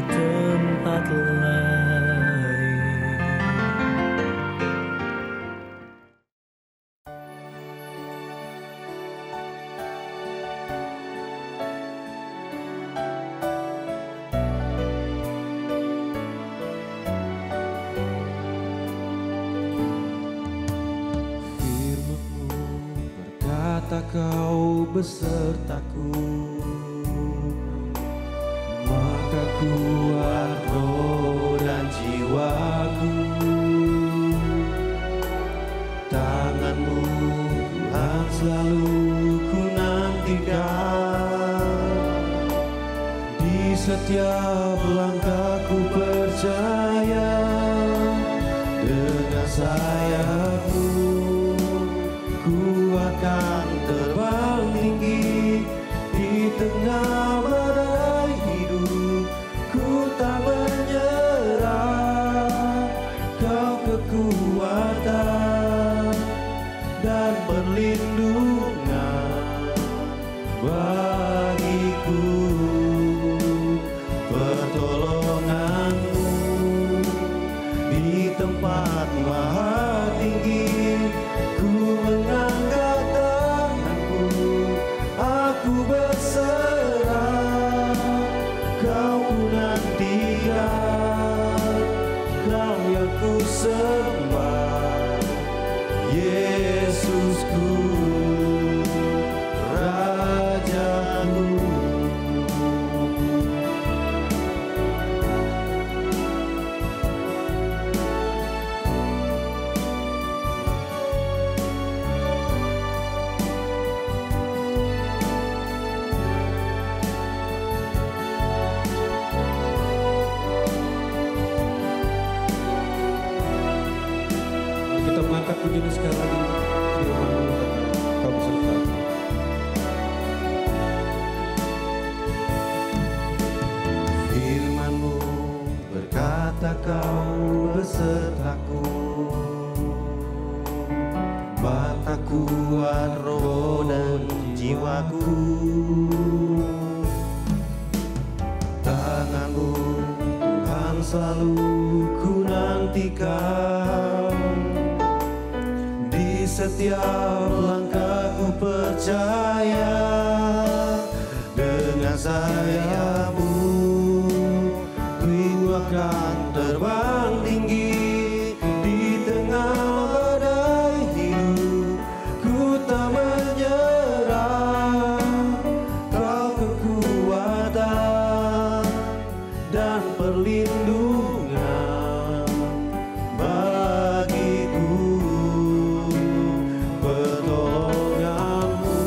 tempat lain. Firman-Mu berkata Kau besertaku, maka kuat roh dan jiwaku. Tangan-Mu Tuhan selalu ku nantikan, di setiap langkahku percaya. Dengan sayap-Mu ku akan terbang tinggi di tengah badai hidup. Ku tak menyerah, Kau kekuatan dan perlindungan bagiku. Pertolongan-Mu di tempat maha tinggi, ku mengangkat tanganku, aku berserah. Kau ku nantikan, Kau yang ku sembah, Yesusku, Rajaku. Kita mengangkat pujian sekali lagi. Firman-Mu Kau besertaku. Firman-Mu berkata Kau besertaku, maka kuat roh dan jiwaku. Tangan-Mu Tuhan selalu ku nantikan, di setiap langkahku percaya. Dengan sayap-Mu ku akan terbang tinggi di tengah badai hidup. Ku tak menyerah, Kau kekuatan dan perlindungan bagiku. Pertolongan-Mu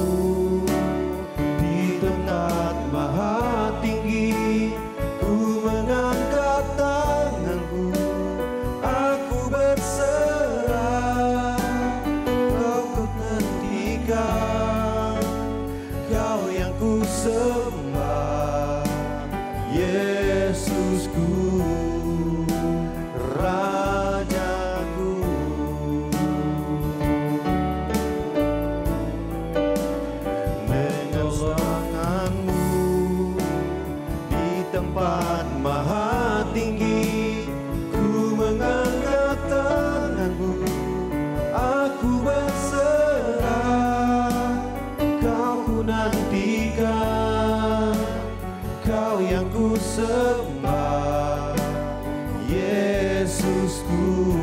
di tempat maha tinggi, ku mengangkat tanganku, aku berserah. Kau ku nantikan, Kau yang ku sembah, Yesusku, Rajaku. Dengan tangan-Mu di tempat maha tinggi, ku mengangkat tanganku, aku berserah. Kau ku nantikan, Kau yang ku sembah, Yesusku,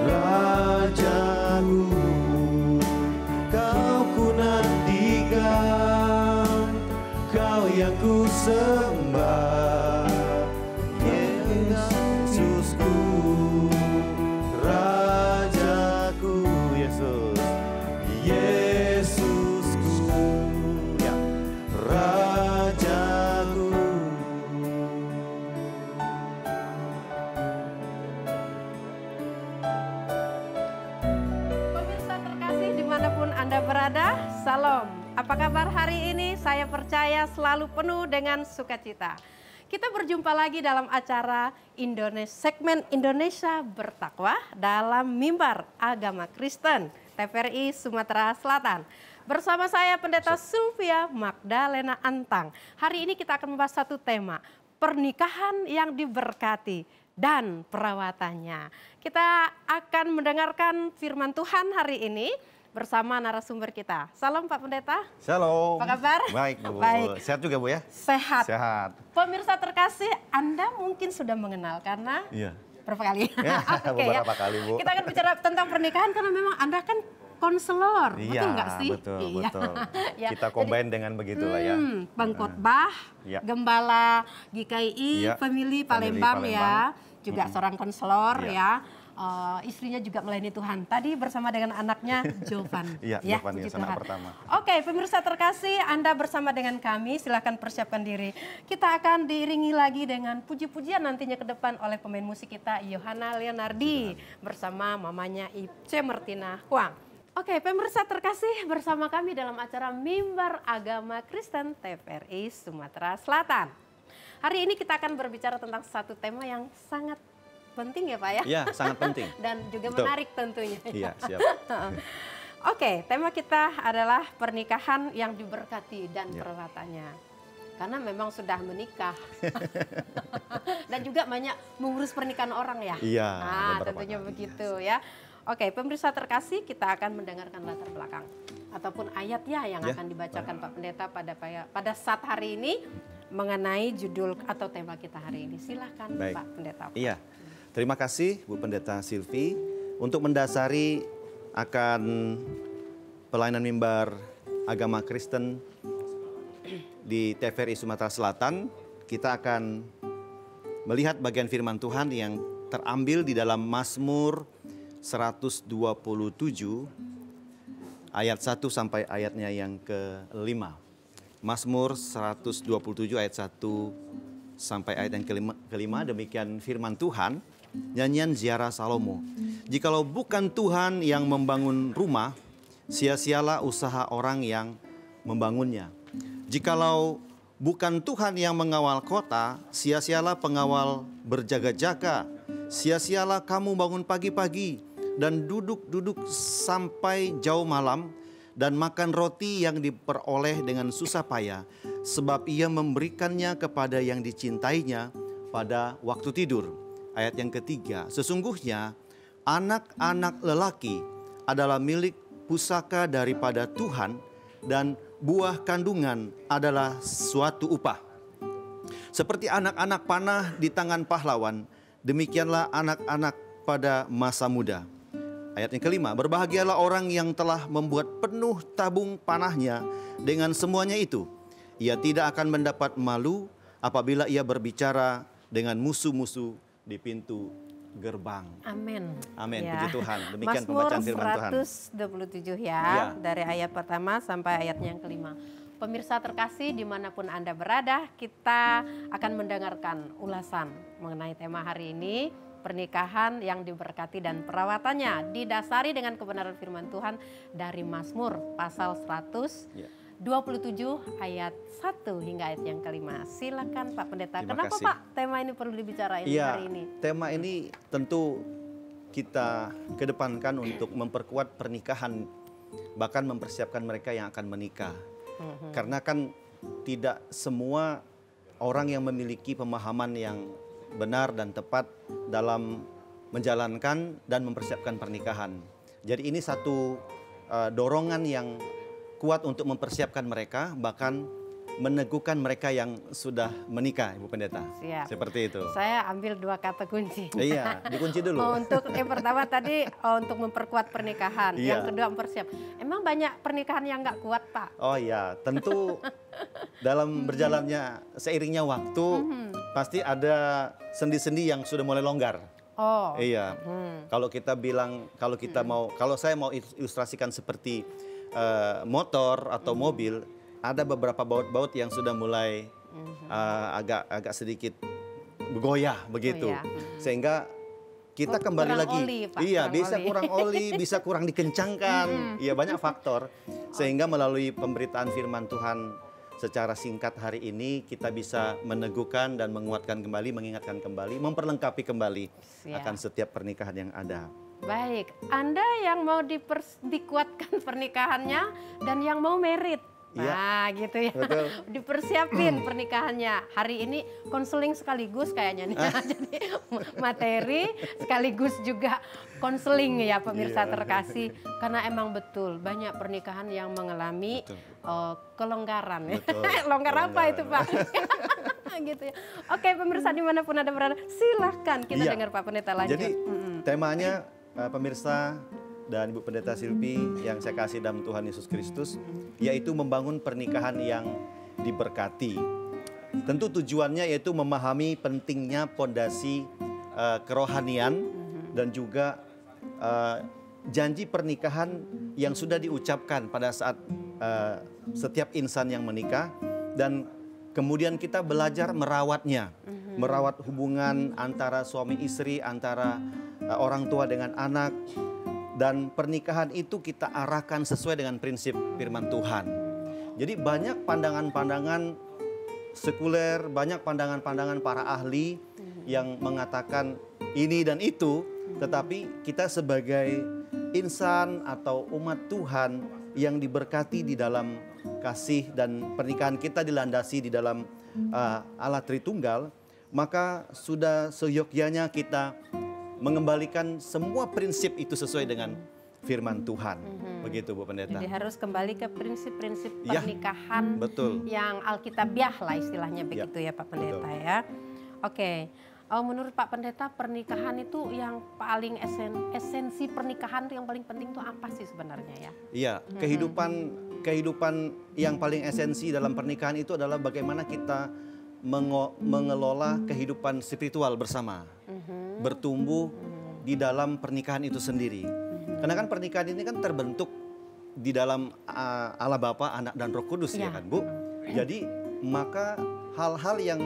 Rajaku. Kau ku nantikan, Kau yang ku sembah, Yesusku, Rajaku. Yesus, Yesusku, ya, Rajaku. Pemirsa terkasih dimanapun Anda berada, Salam. Apa kabar hari ini? Saya percaya selalu penuh dengan sukacita. Kita berjumpa lagi dalam acara segmen Indonesia Bertakwa dalam Mimbar Agama Kristen TVRI Sumatera Selatan. Bersama saya Pendeta Sylvia Magdalena Antang. Hari ini kita akan membahas satu tema, pernikahan yang diberkati dan perawatannya. Kita akan mendengarkan firman Tuhan hari ini bersama narasumber kita. Salam Pak Pendeta. Shalom. Apa kabar? Baik Bu. Baik. Sehat juga Bu ya? Sehat. Sehat. Pemirsa terkasih, Anda mungkin sudah mengenal karena Iya. berapa kali? Ya, Oke, beberapa kali Bu. Kita akan bicara tentang pernikahan karena memang Anda kan konselor, Iya, betul nggak sih? betul, Iya. betul. Ya, Kita combine dengan begitulah ya. Pengkhotbah, Iya. Gembala GKI, Iya, Family Family Palembang ya, Palembang. juga seorang konselor Iya. ya. Istrinya juga melayani Tuhan. Tadi bersama dengan anaknya Jovan. Iya, ya, Jovan puji yang anak Tuhan. pertama. Oke, pemirsa terkasih, Anda bersama dengan kami, silahkan persiapkan diri. Kita akan diiringi lagi dengan puji-pujian nantinya ke depan oleh pemain musik kita, Yohana Leonardi, bersama mamanya Ice Martina Huang. Oke, pemirsa terkasih, bersama kami dalam acara Mimbar Agama Kristen TVRI Sumatera Selatan. Hari ini kita akan berbicara tentang satu tema yang sangat penting ya Pak ya? Iya, sangat penting. Dan juga Betul. menarik tentunya. Iya, siap. Oke, tema kita adalah pernikahan yang diberkati dan Ya. perawatannya. Karena memang sudah menikah. Dan juga banyak mengurus pernikahan orang ya. Iya, Nah, beberapa tentunya kali, begitu ya. Oke, pemirsa terkasih, kita akan mendengarkan latar belakang ataupun ayat ya yang Ya. akan dibacakan Pak Pendeta pada saat hari ini mengenai judul atau tema kita hari ini. Silakan Baik. Pak Pendeta. Iya. Terima kasih Bu Pendeta Silvi untuk mendasari akan pelayanan mimbar agama Kristen di TVRI Sumatera Selatan. Kita akan melihat bagian firman Tuhan yang terambil di dalam Mazmur 127 ayat 1 sampai ayatnya yang ke-5. Mazmur 127 ayat 1 sampai ayat yang kelima, demikian firman Tuhan. Nyanyian Ziarah Salomo. Jikalau bukan Tuhan yang membangun rumah, sia-sialah usaha orang yang membangunnya. Jikalau bukan Tuhan yang mengawal kota, sia-sialah pengawal berjaga-jaga. Sia-sialah kamu bangun pagi-pagi dan duduk-duduk sampai jauh malam dan makan roti yang diperoleh dengan susah payah, sebab ia memberikannya kepada yang dicintainya pada waktu tidur. Ayat yang ketiga, sesungguhnya anak-anak lelaki adalah milik pusaka daripada Tuhan dan buah kandungan adalah suatu upah. Seperti anak-anak panah di tangan pahlawan, demikianlah anak-anak pada masa muda. Ayat yang kelima, berbahagialah orang yang telah membuat penuh tabung panahnya dengan semuanya itu. Ia tidak akan mendapat malu apabila ia berbicara dengan musuh-musuh di pintu gerbang. Amin. Amin, Ya. puji Tuhan. Demikian Mazmur pembacaan firman Tuhan. 127 ya, Ya. dari ayat pertama sampai ayatnya yang kelima. Pemirsa terkasih dimanapun Anda berada, kita akan mendengarkan ulasan mengenai tema hari ini, pernikahan yang diberkati dan perawatannya, didasari dengan kebenaran firman Tuhan dari Mazmur pasal 127 ayat 1 hingga ayat yang kelima. Silakan Pak Pendeta. Terima Kenapa kasih. Pak tema ini perlu dibicarain Iya, hari ini? tema ini tentu kita kedepankan untuk memperkuat pernikahan, bahkan mempersiapkan mereka yang akan menikah. Karena kan tidak semua orang yang memiliki pemahaman yang benar dan tepat dalam menjalankan dan mempersiapkan pernikahan. Jadi ini satu dorongan yang kuat untuk mempersiapkan mereka, bahkan meneguhkan mereka yang sudah menikah, Ibu Pendeta. Siap. Seperti itu. Saya ambil 2 kata kunci. Iya, dikunci dulu. Untuk yang pertama tadi untuk memperkuat pernikahan, Iya. yang kedua mempersiap. Emang banyak pernikahan yang nggak kuat Pak? Oh iya, tentu dalam berjalannya seiringnya waktu pasti ada sendi-sendi yang sudah mulai longgar. Oh, Iya. Kalau kita bilang, kalau saya mau ilustrasikan seperti motor atau mobil, ada beberapa baut-baut yang sudah mulai agak sedikit bergoyah begitu. iya. Sehingga kita kembali kurang lagi. oli, Pak, Iya, kurang bisa oli. kurang oli, bisa kurang dikencangkan. Iya, banyak faktor. Sehingga melalui pemberitaan firman Tuhan secara singkat hari ini kita bisa meneguhkan dan menguatkan kembali, mengingatkan kembali, memperlengkapi kembali Siap. akan setiap pernikahan yang ada. Baik. Anda yang mau dikuatkan pernikahannya dan yang mau merit. Iya. Nah gitu ya. Betul. Dipersiapin pernikahannya. Hari ini konseling sekaligus kayaknya nih. Jadi materi sekaligus juga konseling ya pemirsa Iya. terkasih. Karena emang betul banyak pernikahan yang mengalami kelonggaran. Betul. Longgar apa itu Pak? Gitu ya. Oke pemirsa dimanapun Anda berada, silahkan kita Iya. dengar Pak Pendeta lanjut. Jadi temanya pemirsa dan Ibu Pendeta Silvi yang saya kasih dalam Tuhan Yesus Kristus, yaitu membangun pernikahan yang diberkati. Tentu tujuannya yaitu memahami pentingnya pondasi kerohanian dan juga janji pernikahan yang sudah diucapkan pada saat setiap insan yang menikah, dan kemudian kita belajar merawatnya, merawat hubungan antara suami istri, antara orang tua dengan anak. Dan pernikahan itu kita arahkan sesuai dengan prinsip firman Tuhan. Jadi banyak pandangan-pandangan sekuler, banyak pandangan-pandangan para ahli yang mengatakan ini dan itu. Tetapi kita sebagai insan atau umat Tuhan yang diberkati di dalam kasih dan pernikahan kita dilandasi di dalam Allah Tritunggal, maka sudah seyogyanya kita mengembalikan semua prinsip itu sesuai dengan firman Tuhan. Begitu Bu Pendeta. Jadi harus kembali ke prinsip-prinsip Ya, pernikahan betul. yang alkitabiah lah istilahnya begitu ya Pak Pendeta betul. ya. Oke. Menurut Pak Pendeta pernikahan itu yang paling esensi pernikahan itu yang paling penting itu apa sih sebenarnya ya? Iya, kehidupan yang paling esensi dalam pernikahan itu adalah bagaimana kita mengelola kehidupan spiritual bersama. Bertumbuh di dalam pernikahan itu sendiri. Karena kan pernikahan ini kan terbentuk di dalam Allah Bapa, Anak dan Roh Kudus ya kan Bu. Jadi maka hal-hal yang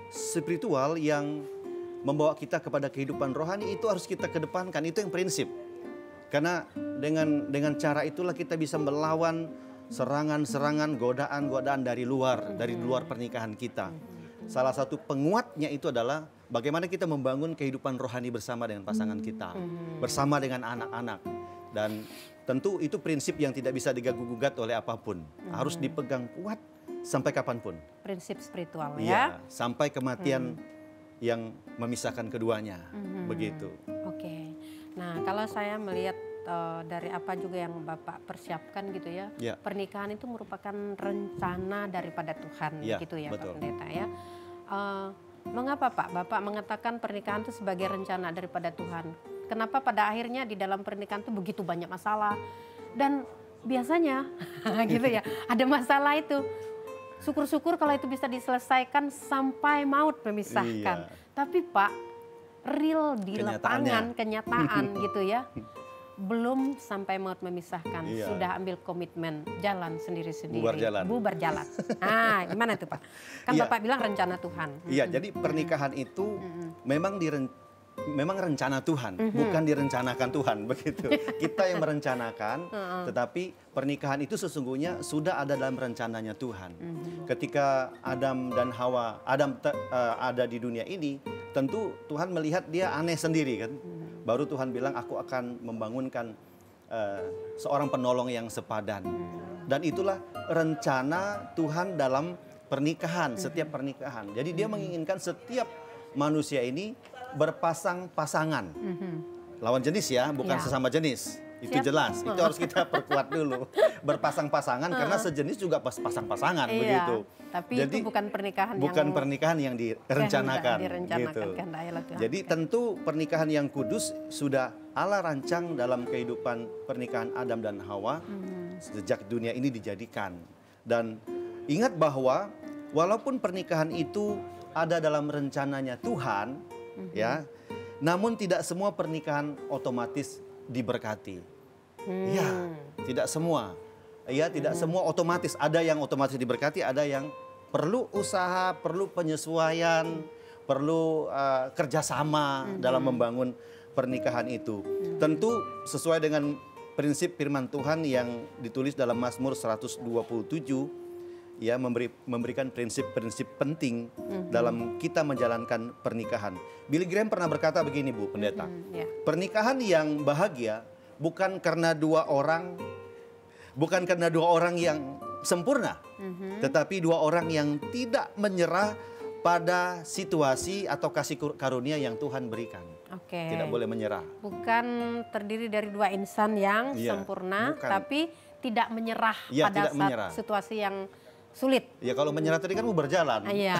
spiritual yang membawa kita kepada kehidupan rohani itu harus kita kedepankan, itu yang prinsip. Karena dengan cara itulah kita bisa melawan serangan-serangan, godaan-godaan dari luar pernikahan kita. Salah satu penguatnya itu adalah bagaimana kita membangun kehidupan rohani bersama dengan pasangan kita, bersama dengan anak-anak. Dan tentu itu prinsip yang tidak bisa diganggu-gugat oleh apapun. Harus dipegang kuat sampai kapanpun. Prinsip spiritual Iya, ya. sampai kematian yang memisahkan keduanya. Begitu. Oke. Nah, kalau saya melihat dari apa juga yang Bapak persiapkan gitu ya, Ya. pernikahan itu merupakan rencana daripada Tuhan Ya, gitu ya betul. Pak Pendeta ya. Mengapa Pak Bapak mengatakan pernikahan itu sebagai rencana daripada Tuhan? Kenapa pada akhirnya di dalam pernikahan itu begitu banyak masalah? Dan biasanya gitu ya, ada masalah itu. Syukur-syukur kalau itu bisa diselesaikan sampai maut memisahkan. Iya. Tapi Pak, real di Kenyataannya. lapangan, kenyataan gitu ya, belum sampai maut memisahkan. Iya. Sudah ambil komitmen, jalan sendiri-sendiri. Bubar jalan. Bubar jalan. Nah, gimana itu Pak? Kan Iya. Bapak bilang rencana Tuhan. Iya, jadi pernikahan itu memang rencana Tuhan, bukan direncanakan Tuhan, begitu. Kita yang merencanakan, tetapi pernikahan itu sesungguhnya sudah ada dalam rencananya Tuhan. Ketika Adam dan Hawa, ada di dunia ini, tentu Tuhan melihat dia aneh sendiri kan. Baru Tuhan bilang, aku akan membangunkan seorang penolong yang sepadan. Dan itulah rencana Tuhan dalam pernikahan, setiap pernikahan. Jadi dia menginginkan setiap manusia ini berpasang-pasangan. Lawan jenis ya, bukan Ya. sesama jenis. Itu Siap. jelas, itu harus kita perkuat dulu. Berpasang-pasangan karena sejenis juga pasang-pasangan Iya, begitu. tapi Jadi, itu bukan pernikahan bukan yang pernikahan yang direncanakan. direncanakan, gitu. kehendak Allah Tuhan. Jadi tentu pernikahan yang kudus sudah Allah rancang dalam kehidupan pernikahan Adam dan Hawa sejak dunia ini dijadikan. Dan ingat bahwa walaupun pernikahan itu ada dalam rencananya Tuhan, ya, namun tidak semua pernikahan otomatis diberkati. Ya, tidak semua. Ya, tidak semua otomatis. Ada yang otomatis diberkati, ada yang perlu usaha, perlu penyesuaian, perlu kerjasama dalam membangun pernikahan itu. Tentu sesuai dengan prinsip firman Tuhan yang ditulis dalam Mazmur 127, ya, memberikan prinsip-prinsip penting dalam kita menjalankan pernikahan. Billy Graham pernah berkata begini, Bu Pendeta. Ya. Pernikahan yang bahagia bukan karena dua orang yang sempurna, tetapi dua orang yang tidak menyerah pada situasi atau kasih karunia yang Tuhan berikan. Oke. Tidak boleh menyerah. Bukan terdiri dari dua insan yang Iya, sempurna, bukan. tapi tidak menyerah Iya, pada tidak saat menyerah. situasi yang sulit. Ya kalau menyerah tadi kan mau berjalan. Iya.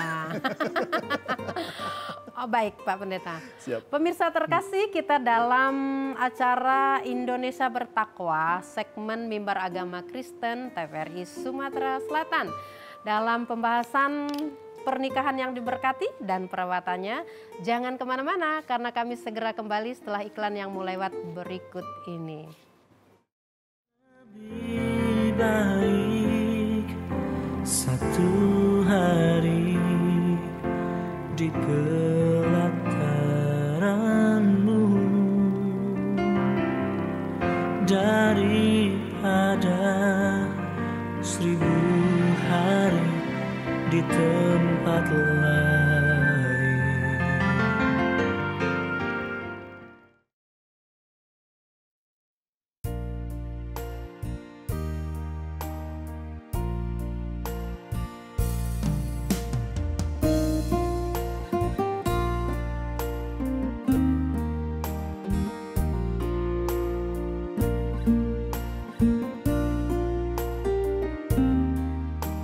Oh, baik Pak Pendeta. Siap. Pemirsa terkasih, kita dalam acara Indonesia Bertakwa, segmen Mimbar Agama Kristen TVRI Sumatera Selatan. Dalam pembahasan pernikahan yang diberkati dan perawatannya, jangan kemana-mana karena kami segera kembali setelah iklan yang mau lewat berikut ini. Lebih baik satu hari di pelataranmu daripada 1000 hari di tempat lain.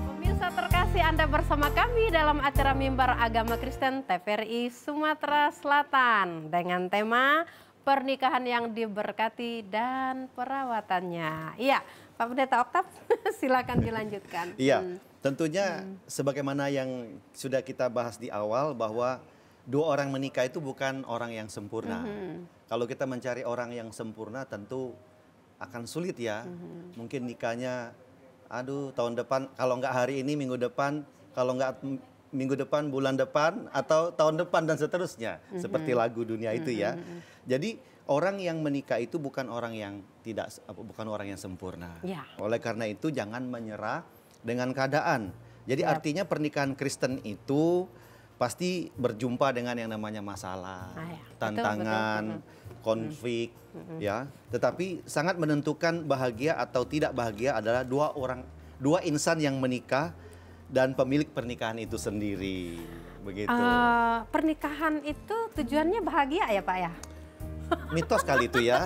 Pemirsa terkasih, Anda bersama kami dalam acara Mimbar Agama Kristen TVRI Sumatera Selatan dengan tema pernikahan yang diberkati dan perawatannya. Iya, Pak Pendeta Oktav, silakan dilanjutkan. Iya, tentunya sebagaimana yang sudah kita bahas di awal bahwa dua orang menikah itu bukan orang yang sempurna. Kalau kita mencari orang yang sempurna tentu akan sulit ya. Mungkin nikahnya, aduh tahun depan, kalau nggak hari ini minggu depan, kalau nggak minggu depan bulan depan, atau tahun depan dan seterusnya. Seperti lagu dunia itu ya. Jadi orang yang menikah itu bukan orang yang bukan orang yang sempurna. Ya. Oleh karena itu jangan menyerah dengan keadaan. Jadi artinya pernikahan Kristen itu pasti berjumpa dengan yang namanya masalah, Ya. tantangan, konflik, ya. Tetapi sangat menentukan bahagia atau tidak bahagia adalah dua insan yang menikah dan pemilik pernikahan itu sendiri, begitu. Pernikahan itu tujuannya bahagia ya Pak ya? Mitos kali itu ya.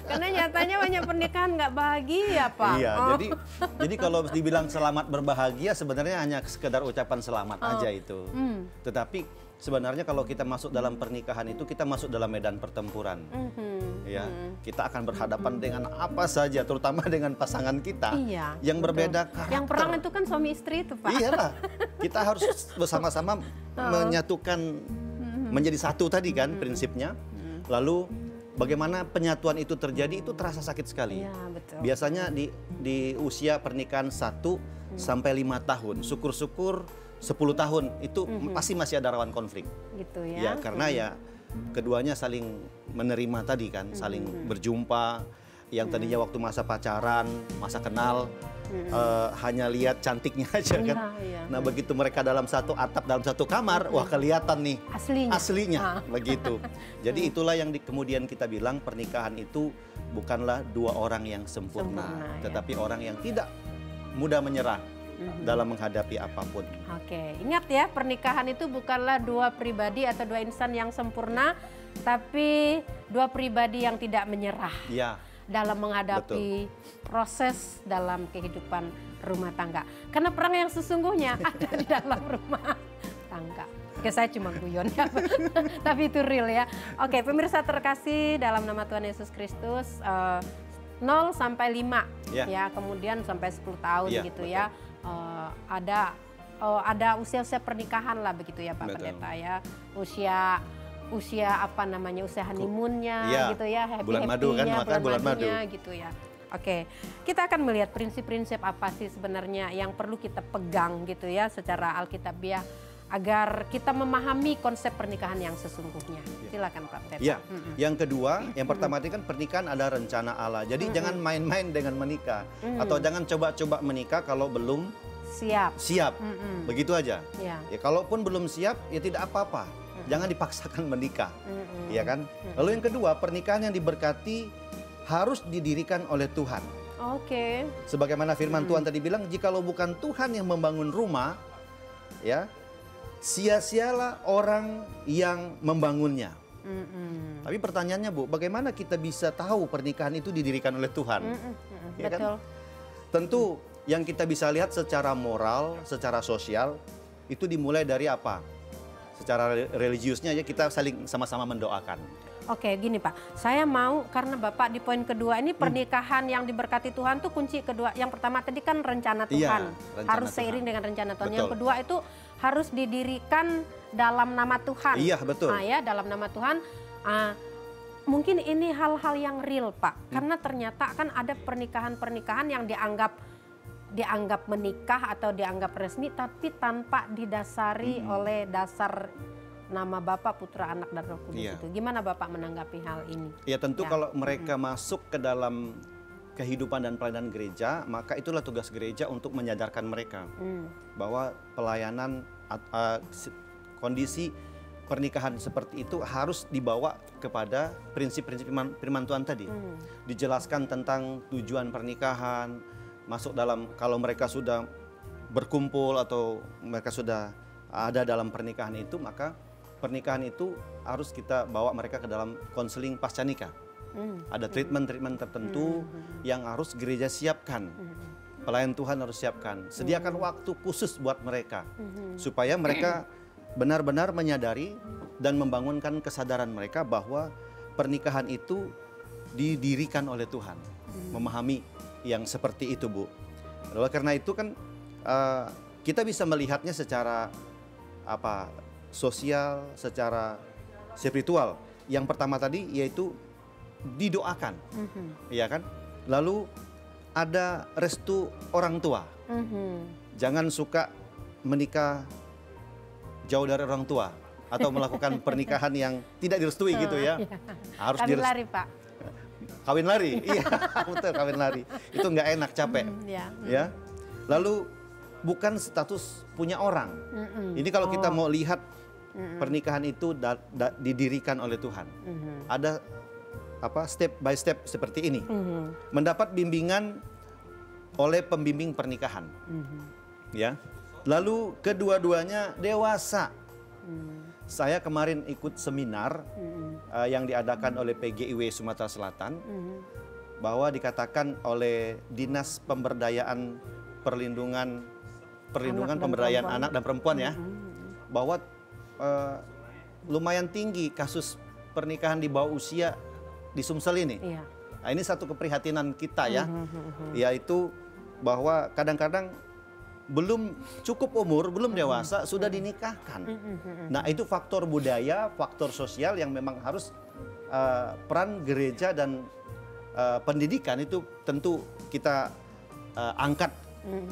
Karena nyatanya banyak pernikahan nggak bahagia Pak. Iya, jadi kalau dibilang selamat berbahagia sebenarnya hanya sekedar ucapan selamat aja itu. Tetapi sebenarnya kalau kita masuk dalam pernikahan itu kita masuk dalam medan pertempuran. Ya, kita akan berhadapan dengan apa saja, terutama dengan pasangan kita Iya, yang berbeda karakter. Yang perang itu kan suami istri itu Pak. Iyalah, kita harus bersama-sama menyatukan menjadi satu tadi kan prinsipnya. Lalu bagaimana penyatuan itu terjadi itu terasa sakit sekali. Iya, betul. Biasanya di usia pernikahan 1 sampai 5 tahun, syukur-syukur 10 tahun itu pasti masih ada rawan konflik. Gitu Ya, ya. karena ya keduanya saling menerima tadi kan, saling berjumpa. Yang tadinya waktu masa pacaran, masa kenal, hanya lihat cantiknya aja kan. Iya. Nah begitu mereka dalam satu atap, dalam satu kamar, wah kelihatan nih aslinya begitu. Jadi itulah yang kemudian kita bilang pernikahan itu bukanlah dua orang yang sempurna, tetapi orang yang tidak mudah menyerah dalam menghadapi apapun. Oke, ingat ya, pernikahan itu bukanlah dua pribadi atau dua insan yang sempurna, tapi dua pribadi yang tidak menyerah. Ya. Dalam menghadapi proses dalam kehidupan rumah tangga. Karena perang yang sesungguhnya ada di dalam rumah tangga. Oke, saya cuma guyon ya, tapi itu real ya. Oke, pemirsa terkasih dalam nama Tuhan Yesus Kristus, 0 sampai 5 ya, kemudian sampai 10 tahun gitu ya. Ada usia-usia pernikahan lah begitu ya Pak Pendeta ya. Usia apa namanya, usia honeymoonnya gitu ya, bulan madu kan, maka bulan madu gitu ya. Oke, kita akan melihat prinsip-prinsip apa sih sebenarnya yang perlu kita pegang gitu ya secara alkitabiah agar kita memahami konsep pernikahan yang sesungguhnya. Silakan Pak Pendeta. Ya, yang kedua, yang pertama ini kan pernikahan ada rencana Allah. Jadi jangan main-main dengan menikah atau jangan coba-coba menikah kalau belum siap. Begitu aja. Ya, kalaupun belum siap ya tidak apa-apa. Jangan dipaksakan menikah, ya kan? Lalu yang kedua, pernikahan yang diberkati harus didirikan oleh Tuhan. Oke. Sebagaimana firman Tuhan tadi bilang, jikalau bukan Tuhan yang membangun rumah, ya, sia-sialah orang yang membangunnya. Tapi pertanyaannya, Bu, bagaimana kita bisa tahu pernikahan itu didirikan oleh Tuhan? Ya kan? Betul. Tentu yang kita bisa lihat secara moral, secara sosial, itu dimulai dari apa? Secara religiusnya ya kita saling sama-sama mendoakan. Oke, gini Pak, saya mau karena Bapak di poin kedua ini pernikahan yang diberkati Tuhan tuh kunci kedua. Yang pertama tadi kan rencana Tuhan, rencana harus Tuhan. seiring dengan rencana Tuhan. Betul. Yang kedua itu harus didirikan dalam nama Tuhan. Iya, betul. Ya, dalam nama Tuhan. Mungkin ini hal-hal yang real Pak, karena ternyata kan ada pernikahan-pernikahan yang dianggap menikah atau dianggap resmi, tapi tanpa didasari oleh dasar nama Bapa, Putra, Anak, dan Roh Kudus itu. Gimana Bapak menanggapi hal ini? Ya tentu kalau mereka masuk ke dalam kehidupan dan pelayanan gereja, maka itulah tugas gereja untuk menyadarkan mereka bahwa pelayanan kondisi pernikahan seperti itu harus dibawa kepada prinsip-prinsip firman Tuhan tadi. Dijelaskan tentang tujuan pernikahan, masuk dalam kalau mereka sudah berkumpul atau mereka sudah ada dalam pernikahan itu, maka pernikahan itu harus kita bawa mereka ke dalam konseling pasca nikah. Ada treatment-treatment tertentu yang harus gereja siapkan. Pelayan Tuhan harus siapkan. Sediakan waktu khusus buat mereka. Supaya mereka benar-benar menyadari dan membangunkan kesadaran mereka bahwa pernikahan itu didirikan oleh Tuhan. Memahami yang seperti itu, Bu. Oleh karena itu kan kita bisa melihatnya secara sosial, secara spiritual. Yang pertama tadi yaitu didoakan, ya kan? Lalu ada restu orang tua. Jangan suka menikah jauh dari orang tua atau melakukan pernikahan yang tidak direstui gitu ya. Harus kawin lari Pak. Kawin lari, iya betul, kawin lari. Itu nggak enak, capek. Ya. Lalu bukan status punya orang. Ini kalau kita mau lihat pernikahan itu didirikan oleh Tuhan. Ada step by step seperti ini. Mendapat bimbingan oleh pembimbing pernikahan. Ya. Lalu kedua-duanya dewasa. Saya kemarin ikut seminar yang diadakan oleh PGIW Sumatera Selatan, bahwa dikatakan oleh Dinas Pemberdayaan Perlindungan Pemberdayaan Anak dan Perempuan ya, bahwa lumayan tinggi kasus pernikahan di bawah usia di Sumsel ini. Nah, ini satu keprihatinan kita ya, yaitu bahwa kadang-kadang belum cukup umur, belum dewasa, sudah dinikahkan. Nah, itu faktor budaya, faktor sosial yang memang harus peran gereja dan pendidikan itu tentu kita angkat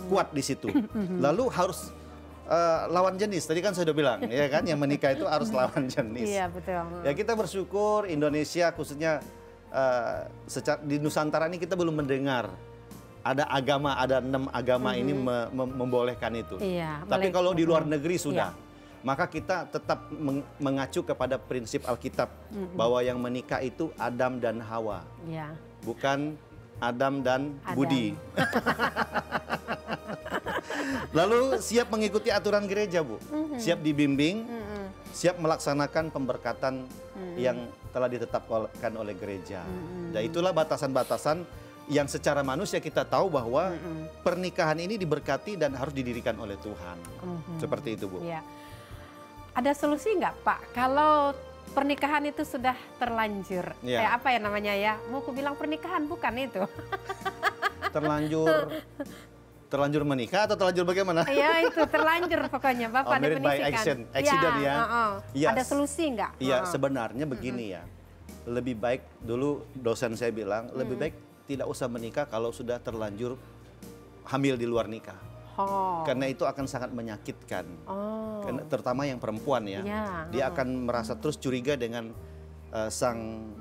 kuat di situ. Lalu harus lawan jenis, tadi kan saya sudah bilang, ya kan, yang menikah itu harus lawan jenis. Iya, betul. Ya, kita bersyukur Indonesia khususnya di Nusantara ini kita belum mendengar ada 6 agama ini membolehkan itu. Iya, tapi kalau di luar negeri sudah. Maka kita tetap mengacu kepada prinsip Alkitab bahwa yang menikah itu Adam dan Hawa. Iya. Bukan Adam dan Budi. Lalu siap mengikuti aturan gereja, Bu. Siap dibimbing, siap melaksanakan pemberkatan yang telah ditetapkan oleh gereja. Dan itulah batasan-batasan yang secara manusia kita tahu bahwa pernikahan ini diberkati dan harus didirikan oleh Tuhan. Seperti itu, Bu. Ya. Ada solusi nggak, Pak? Kalau pernikahan itu sudah terlanjur, apa ya namanya ya? Mau aku bilang pernikahan, bukan itu. Terlanjur menikah atau terlanjur bagaimana? Iya, itu terlanjur pokoknya, Bapak married by definisikan. accident ya. Ya. Ada solusi nggak? Iya, sebenarnya begini ya. Lebih baik, dulu dosen saya bilang, lebih baik tidak usah menikah kalau sudah terlanjur hamil di luar nikah. Karena itu akan sangat menyakitkan. Karena terutama yang perempuan ya. Dia akan merasa terus curiga dengan sang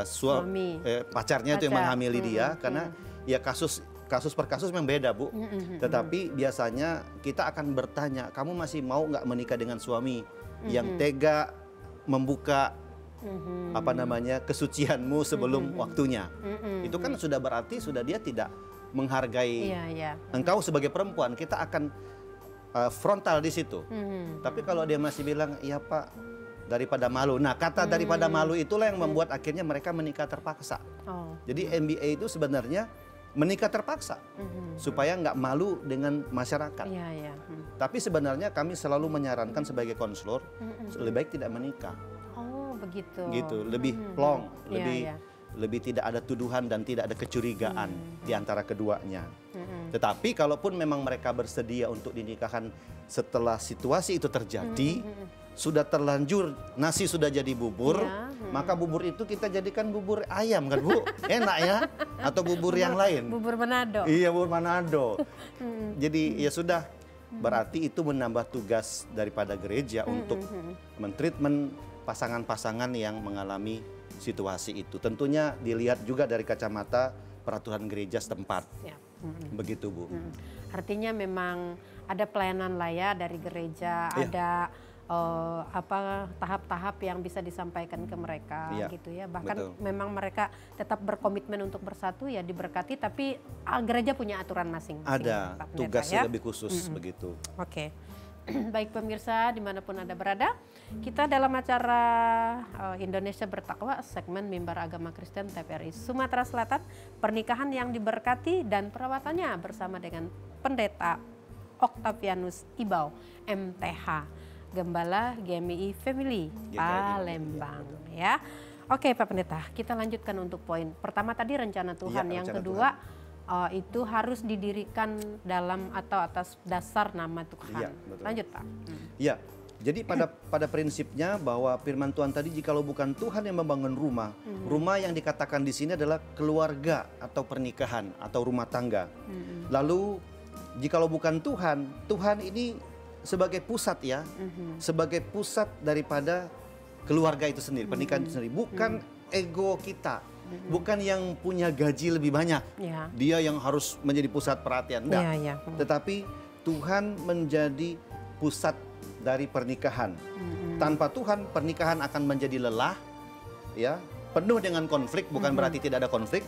suami, pacarnya itu yang menghamili dia. Karena ya kasus per kasus memang beda, Bu. Tetapi biasanya kita akan bertanya, kamu masih mau nggak menikah dengan suami yang tega membuka apa namanya kesucianmu sebelum waktunya. Itu kan sudah berarti dia tidak menghargai engkau sebagai perempuan. Kita akan frontal di situ. Tapi kalau dia masih bilang, iya Pak, daripada malu. Nah, kata daripada malu itulah yang membuat akhirnya mereka menikah terpaksa. Jadi MBA itu sebenarnya menikah terpaksa supaya nggak malu dengan masyarakat. Tapi sebenarnya kami selalu menyarankan sebagai konselor lebih baik tidak menikah. Oh, begitu. Gitu, lebih plong, lebih tidak ada tuduhan dan tidak ada kecurigaan di antara keduanya. Tetapi kalaupun memang mereka bersedia untuk dinikahkan setelah situasi itu terjadi, sudah terlanjur nasi sudah jadi bubur, maka bubur itu kita jadikan bubur ayam kan Bu? Enak ya? Atau bubur yang lain? Bubur Manado. Iya, bubur Manado. Jadi ya sudah, berarti itu menambah tugas daripada gereja untuk mentreatment pasangan-pasangan yang mengalami situasi itu. Tentunya dilihat juga dari kacamata peraturan gereja setempat. Begitu Bu. Artinya memang ada pelayanan lah ya dari gereja, ada tahap-tahap yang bisa disampaikan ke mereka gitu ya. Bahkan memang mereka tetap berkomitmen untuk bersatu ya, diberkati, tapi gereja punya aturan masing-masing. Ada tugasnya lebih khusus begitu. Oke. Baik pemirsa dimanapun Anda berada, kita dalam acara Indonesia Bertakwa, segmen Mimbar Agama Kristen TPRI Sumatera Selatan, pernikahan yang diberkati dan perawatannya bersama dengan Pendeta Octavianus Ibau, MTH, Gembala GMI Family Palembang ya. Oke Pak Pendeta, kita lanjutkan untuk poin pertama tadi rencana Tuhan, yang kedua itu harus didirikan dalam atau atas dasar nama Tuhan. Lanjut Pak. Ya, jadi pada prinsipnya bahwa firman Tuhan tadi, jikalau bukan Tuhan yang membangun rumah, rumah yang dikatakan di sini adalah keluarga atau pernikahan atau rumah tangga. Lalu jikalau bukan Tuhan, Tuhan ini sebagai pusat ya, sebagai pusat daripada keluarga itu sendiri, pernikahan itu sendiri, bukan ego kita, bukan yang punya gaji lebih banyak, dia yang harus menjadi pusat perhatian, enggak. Tetapi Tuhan menjadi pusat dari pernikahan. Tanpa Tuhan, pernikahan akan menjadi lelah, ya, penuh dengan konflik, bukan berarti tidak ada konflik,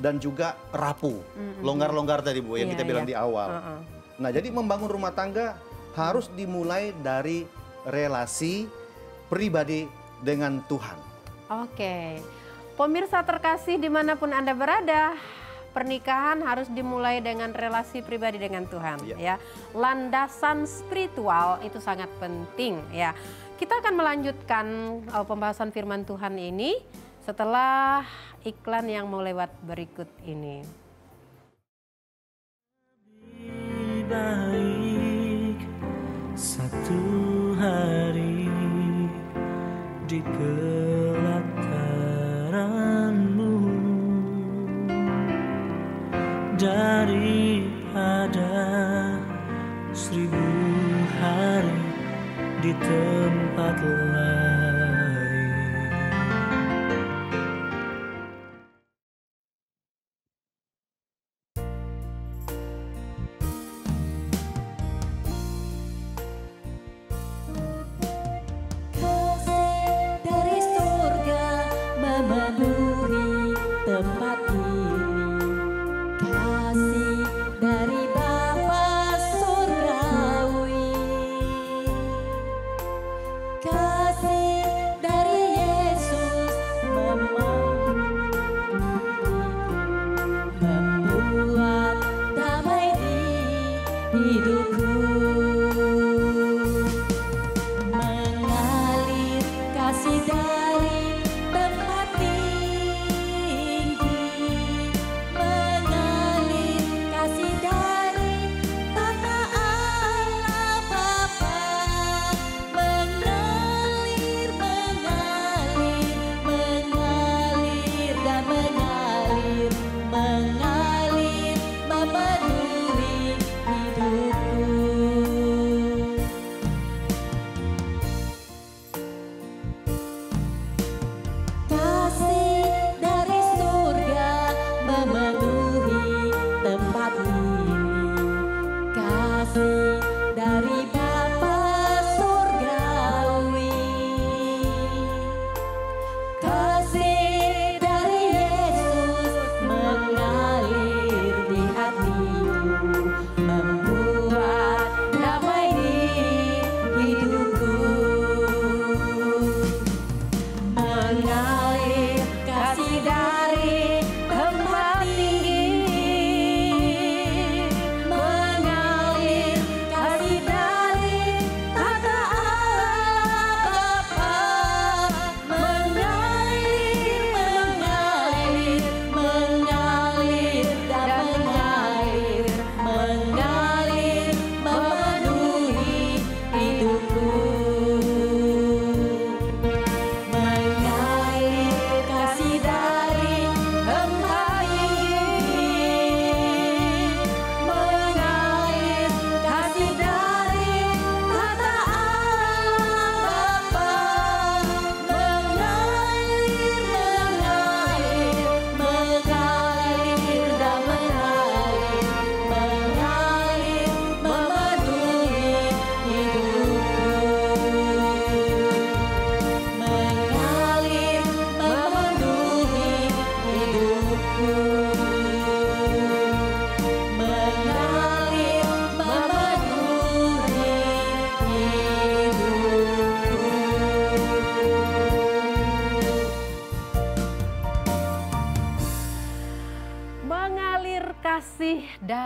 dan juga rapuh, longgar-longgar tadi Bu yang kita bilang di awal. Nah, jadi membangun rumah tangga harus dimulai dari relasi pribadi dengan Tuhan. Oke, pemirsa terkasih dimanapun Anda berada, pernikahan harus dimulai dengan relasi pribadi dengan Tuhan ya. Landasan spiritual itu sangat penting ya. Kita akan melanjutkan pembahasan firman Tuhan ini setelah iklan yang mau lewat berikut ini. Lebih baik satu hari di pelataranmu daripada 1000 hari di tempat lain. Memenuhi tempat ini, kasih dari Bapa surgawi, kasih dari Yesus membuat damai di hidupku, mengalir kasih dari tempat tinggi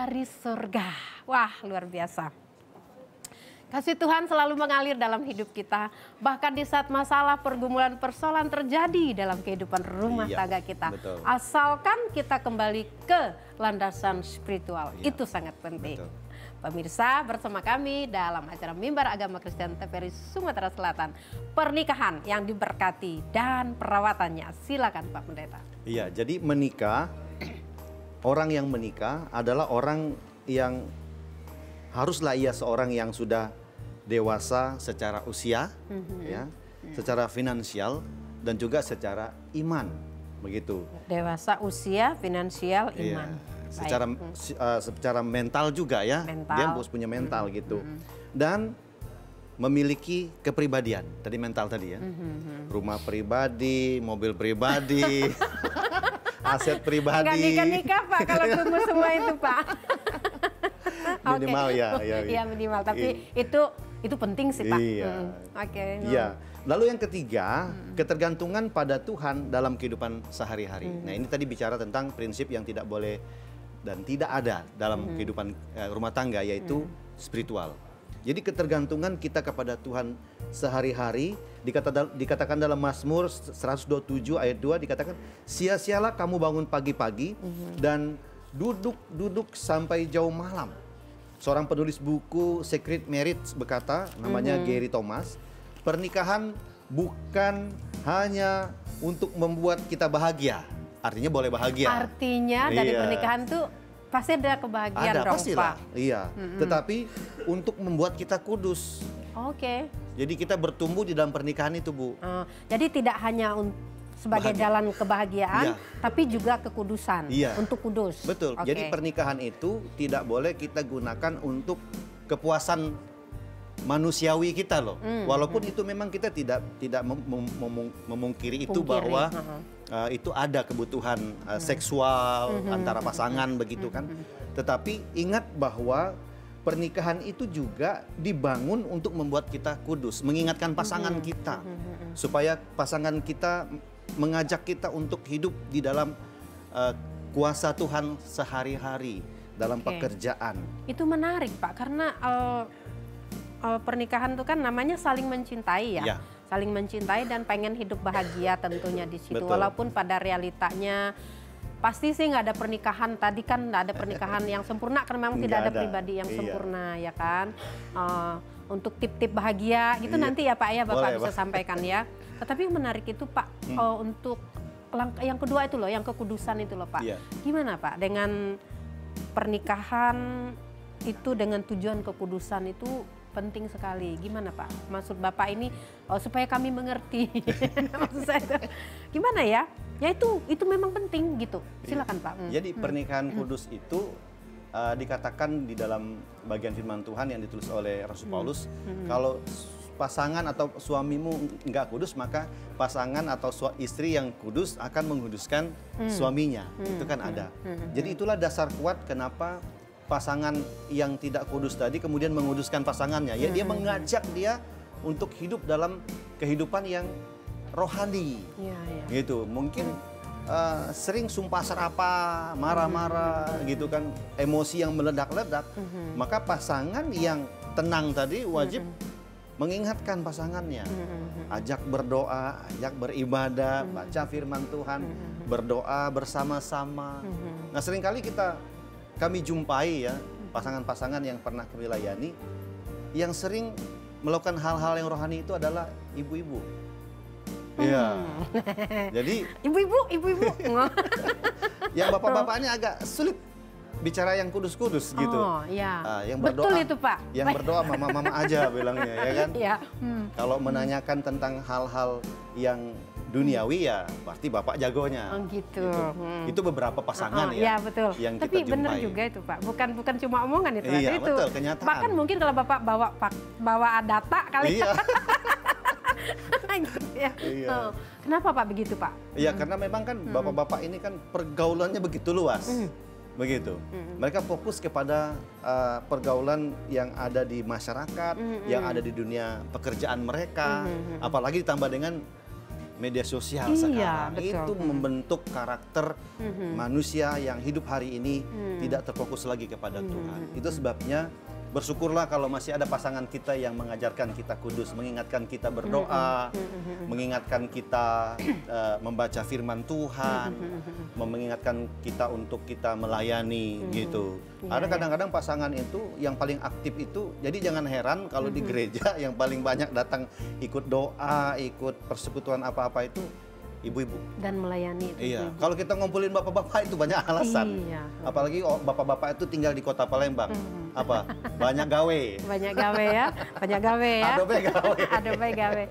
dari surga. Wah, luar biasa. Kasih Tuhan selalu mengalir dalam hidup kita. Bahkan di saat masalah, pergumulan, persoalan terjadi dalam kehidupan rumah Iya, tangga kita. betul. Asalkan kita kembali ke landasan spiritual. Iya, Itu sangat penting. betul. Pemirsa, bersama kami dalam acara Mimbar Agama Kristen TVRI Sumatera Selatan. Pernikahan yang diberkati dan perawatannya. Silakan Pak Pendeta. Iya, jadi menikah, orang yang menikah adalah orang yang haruslah ia seorang yang sudah dewasa secara usia, ya, secara finansial dan juga secara iman, begitu. Dewasa, usia, finansial, Iya, iman. secara mental juga ya, Mental. dia harus punya mental gitu, dan memiliki kepribadian. Tadi mental tadi ya, rumah pribadi, mobil pribadi, aset Enggak pribadi. nikah-nikah Pak kalau tunggu semua itu Pak. Minimal Oke. ya, Iya minimal, tapi itu penting sih Pak. Iya. Oke. Iya. Lalu yang ketiga, ketergantungan pada Tuhan dalam kehidupan sehari-hari. Nah, ini tadi bicara tentang prinsip yang tidak boleh dan tidak ada dalam kehidupan rumah tangga, yaitu spiritual. Jadi ketergantungan kita kepada Tuhan sehari-hari dikatakan dalam Mazmur 127 ayat 2 dikatakan, sia-sialah kamu bangun pagi-pagi dan duduk sampai jauh malam. Seorang penulis buku Secret Marriage berkata, namanya Gary Thomas, pernikahan bukan hanya untuk membuat kita bahagia. Artinya boleh bahagia. Artinya dari Iya. pernikahan tuh pasti ada kebahagiaan Ada, dong pastilah. Pak. Iya. Tetapi untuk membuat kita kudus. Oke. Jadi kita bertumbuh di dalam pernikahan itu, Bu. Jadi tidak hanya sebagai jalan kebahagiaan, Iya. tapi juga kekudusan. Iya. Untuk kudus. Betul. Oke. Jadi pernikahan itu tidak boleh kita gunakan untuk kepuasan manusiawi kita loh. Walaupun itu memang kita tidak memungkiri itu Pungkiri, bahwa itu ada kebutuhan seksual antara pasangan begitu kan. Tetapi ingat bahwa pernikahan itu juga dibangun untuk membuat kita kudus, mengingatkan pasangan kita supaya pasangan kita mengajak kita untuk hidup di dalam kuasa Tuhan sehari-hari dalam Oke. pekerjaan. Itu menarik Pak, karena pernikahan itu kan namanya saling mencintai ya. Ya. Saling mencintai dan pengen hidup bahagia tentunya di situ. Betul. Walaupun pada realitanya pasti sih nggak ada pernikahan, tadi kan nggak ada pernikahan yang sempurna karena memang tidak Nggak ada ada. pribadi yang Iya. sempurna ya kan. Untuk tip-tip bahagia gitu Iya. nanti ya Pak ya Bapak Boleh, bisa Pak. sampaikan ya. Tetapi yang menarik itu Pak, untuk yang kedua itu loh, yang kekudusan itu loh Pak. Iya. Gimana Pak dengan pernikahan itu dengan tujuan kekudusan itu penting sekali. Gimana Pak? Maksud Bapak ini supaya kami mengerti. Maksud saya itu gimana ya? Ya itu memang penting gitu. Silakan Pak. Jadi pernikahan kudus itu dikatakan di dalam bagian firman Tuhan yang ditulis oleh Rasul Paulus, kalau pasangan atau suamimu enggak kudus, maka pasangan atau istri yang kudus akan menguduskan suaminya. Itu kan ada. Jadi itulah dasar kuat kenapa pasangan yang tidak kudus tadi kemudian menguduskan pasangannya. Ya, dia mengajak dia untuk hidup dalam kehidupan yang rohani. Iya, iya. Gitu. Mungkin sering sumpah serapah, marah-marah gitu kan, emosi yang meledak-ledak. Maka pasangan yang tenang tadi wajib mengingatkan pasangannya. Ajak berdoa, ajak beribadah, baca firman Tuhan, berdoa bersama-sama. Nah, seringkali kami jumpai ya pasangan-pasangan yang pernah kami layani yang sering melakukan hal-hal yang rohani itu adalah ibu-ibu. Iya. Jadi Ibu-ibu. yang bapak-bapaknya agak sulit bicara yang kudus-kudus gitu. Oh, iya. Yang Betul berdoa, itu, Pak. Yang berdoa mama-mama aja bilangnya ya kan. Iya. Kalau menanyakan tentang hal-hal yang duniawi ya pasti bapak jagonya. Oh gitu. Itu beberapa pasangan ya. Iya betul. Yang Tapi kita benar jumpai. juga itu Pak. Bukan cuma omongan itu. Iya, itu. betul, kenyataan. Bahkan mungkin kalau Bapak bawa data kali. Iya. Gitu ya. Iya. Oh, kenapa Pak begitu Pak? Iya, karena memang kan bapak-bapak ini kan pergaulannya begitu luas. Begitu. Mereka fokus kepada pergaulan yang ada di masyarakat, yang ada di dunia pekerjaan mereka, apalagi ditambah dengan media sosial Iya, sekarang. betul. Itu membentuk karakter manusia yang hidup hari ini tidak terfokus lagi kepada Tuhan. Itu sebabnya bersyukurlah kalau masih ada pasangan kita yang mengajarkan kita kudus, mengingatkan kita berdoa, mengingatkan kita membaca firman Tuhan, mengingatkan kita untuk kita melayani gitu. Ada kadang-kadang pasangan itu yang paling aktif itu, jadi jangan heran kalau di gereja yang paling banyak datang ikut doa, ikut persekutuan apa-apa itu ibu-ibu. Dan melayani itu. Iya, kalau kita ngumpulin bapak-bapak itu banyak alasan. Iya. Apalagi bapak-bapak itu tinggal di kota Palembang. Apa? Banyak gawe. Banyak gawe ya, banyak gawe ya. Adobe gawe. Adobe gawe.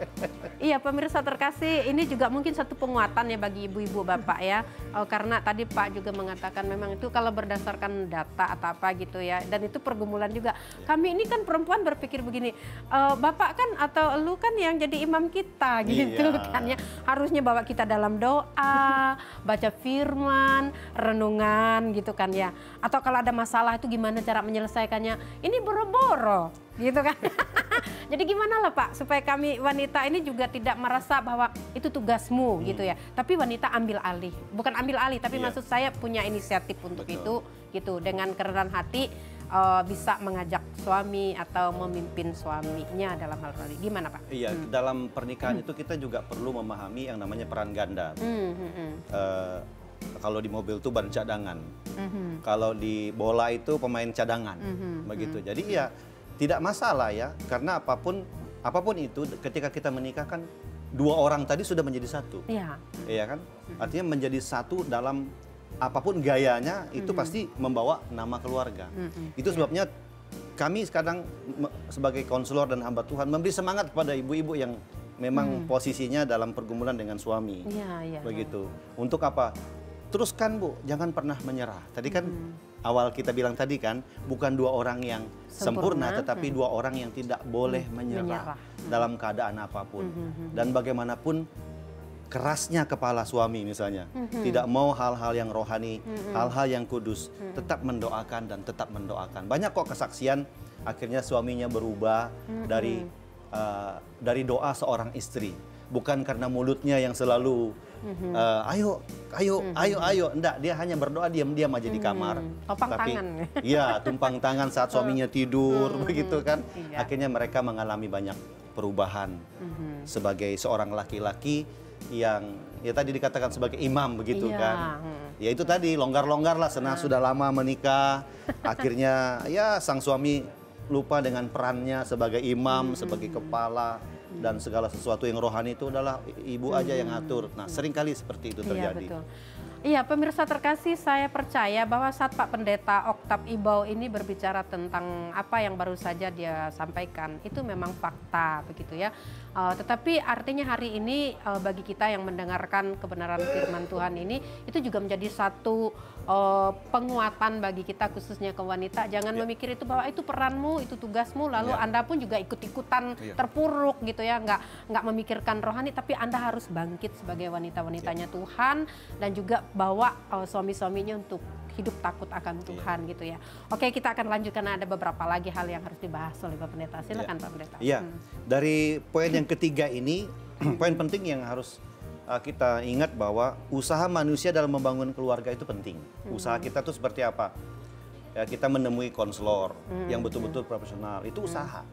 Iya, pemirsa terkasih, ini juga mungkin satu penguatan ya bagi ibu-ibu bapak ya. Karena tadi Pak juga mengatakan memang itu kalau berdasarkan data atau apa gitu ya. Dan itu pergumulan juga. Kami ini kan perempuan berpikir begini, bapak kan atau lu kan yang jadi imam kita gitu Iya. kan ya. Harusnya bawa kita dalam doa, baca firman, renungan gitu kan ya. Atau kalau ada masalah itu gimana cara menyelesaikannya? Ini boro-boro gitu kan. Jadi gimana lah Pak supaya kami wanita ini juga tidak merasa bahwa itu tugasmu gitu ya. Tapi wanita ambil alih. Bukan ambil alih tapi Iya. maksud saya punya inisiatif untuk Betul. itu gitu. Dengan kerendahan hati bisa mengajak suami atau memimpin suaminya dalam hal ini. Gimana Pak? Iya, dalam pernikahan itu kita juga perlu memahami yang namanya peran ganda. Kalau di mobil itu ban cadangan, kalau di bola itu pemain cadangan, begitu. Jadi ya tidak masalah ya, karena apapun itu ketika kita menikah kan dua orang tadi sudah menjadi satu, Iya. iya kan? Artinya menjadi satu dalam apapun gayanya itu pasti membawa nama keluarga. Itu sebabnya kami sekarang sebagai konselor dan hamba Tuhan memberi semangat kepada ibu-ibu yang memang posisinya dalam pergumulan dengan suami. Iya, iya. Begitu. Untuk apa? Teruskan Bu, jangan pernah menyerah. Tadi kan awal kita bilang tadi kan, bukan dua orang yang sempurna, tetapi dua orang yang tidak boleh menyerah dalam keadaan apapun. Dan bagaimanapun kerasnya kepala suami misalnya, tidak mau hal-hal yang rohani, hal-hal yang kudus, tetap mendoakan dan tetap mendoakan. Banyak kok kesaksian akhirnya suaminya berubah dari doa seorang istri, bukan karena mulutnya yang selalu ayo, enggak, dia hanya berdoa diam-diam aja di kamar. Topang tangan. Iya, tumpang tangan saat suaminya tidur, begitu kan. Iya. Akhirnya mereka mengalami banyak perubahan sebagai seorang laki-laki yang ya tadi dikatakan sebagai imam begitu Iya. kan. Ya itu tadi longgar-longgar lah, sudah lama menikah. Akhirnya ya sang suami lupa dengan perannya sebagai imam, sebagai kepala, dan segala sesuatu yang rohani itu adalah ibu aja yang ngatur. Nah, seringkali seperti itu terjadi. Iya, betul. Iya, pemirsa terkasih, saya percaya bahwa saat Pak Pendeta Oktav Ibau ini berbicara tentang apa yang baru saja dia sampaikan, itu memang fakta begitu ya. Tetapi artinya hari ini bagi kita yang mendengarkan kebenaran firman Tuhan ini, itu juga menjadi satu penguatan bagi kita khususnya ke wanita. Jangan memikir itu bahwa itu peranmu, itu tugasmu, lalu Anda pun juga ikut-ikutan terpuruk gitu ya, nggak memikirkan rohani, tapi Anda harus bangkit sebagai wanita-wanitanya Tuhan, dan juga bawa suami-suaminya untuk hidup takut akan Tuhan gitu ya. Oke, kita akan lanjutkan, ada beberapa lagi hal yang harus dibahas oleh Pak Pendeta. Silakan Pak Pendeta. Iya, dari poin yang ketiga ini, poin penting yang harus kita ingat bahwa usaha manusia dalam membangun keluarga itu penting. Usaha kita tuh seperti apa? Ya, kita menemui konselor yang betul-betul profesional, itu usaha.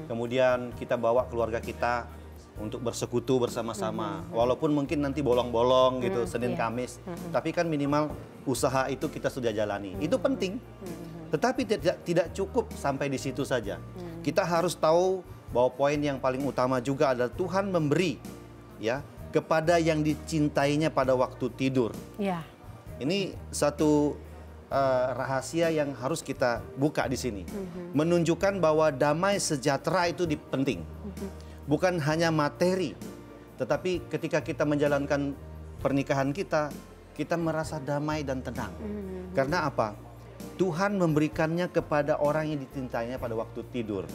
Kemudian kita bawa keluarga kita untuk bersekutu bersama-sama, walaupun mungkin nanti bolong-bolong gitu, Senin Kamis, tapi kan minimal usaha itu kita sudah jalani. Itu penting, tetapi tidak cukup sampai di situ saja. Kita harus tahu bahwa poin yang paling utama juga adalah Tuhan memberi ya kepada yang dicintainya pada waktu tidur. Ya. Ini satu rahasia yang harus kita buka di sini, menunjukkan bahwa damai sejahtera itu penting. Bukan hanya materi, tetapi ketika kita menjalankan pernikahan kita, kita merasa damai dan tenang. Karena apa? Tuhan memberikannya kepada orang yang dicintainya pada waktu tidur.